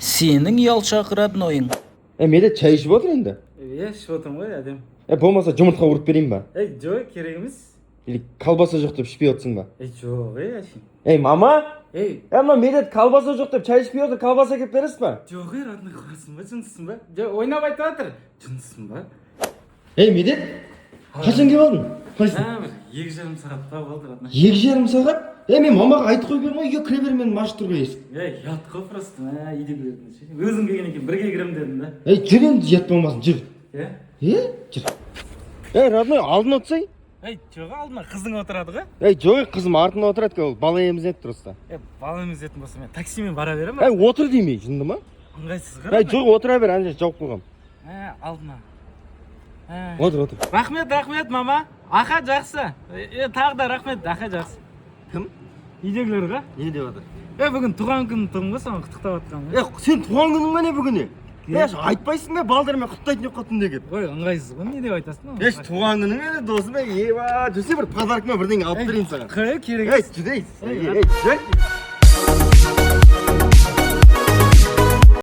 Сенің ұялшақыратын ойың. Медет чай ішіп отыр енді. Ішіп отырмын ғой әдем. Болмаса жұмыртқа ұрып берейін ба? Жоқ, керек емес. Или колбаса жоқ деп ішпей отырсың ба? Жоқ, әшейін. Мама? Мына Медет колбаса жоқ деп чай ішпей отыр, колбаса кеп бересіз ба? Жоқ, родной, қорасың ба, жынсың ба? Жоқ, ойнап айтып жатыр. Жынсың ба? Медет, қашан кеп алдың? Бір 2,5 сағат па болды, родной. 2,5 сағат? Мен мамаға айтып қойып бердім ғой, үйге кіре бер, менің ашып тұр ғой есік. Ят қой просто, үйде кіретін ше. Өзің келген екен, бірге кіремін дедің да. Жүр енді, жет болмасын, жүр. Жүр. Родной, алдын отырсай. Жоқ, алдыма қызың отырады ғой. Жоқ, қызым артында отырады ке, ол бала емізет тұрыста. Бала емізетін болса, мен таксимен бара берем. Отыр деймей, жынды ма? Ыңғайсыз ғой. Жоқ, отыра бер, ана жауып қойғам. Алдына. Отыр. Рахмет, мама. Аха жақсы. Тағы да рахмет, аха жақсы. Кім? Үйдегілер ғой. Не деп отыр? Бүгін туған күнім тұрмын ғой, саған құттықтап жатқанмын. Сен туған күнің ба не бүгіне? Айтпайсың ба, балдармен құттайтын жоқ қоттың деген. Ой, ыңғайсыз ғой, не деп айтасың? Туған күнің еді досым, жүрсе бір подаркмен бірдеңе алып берейін саған. Керек емес. Жүдейсіз.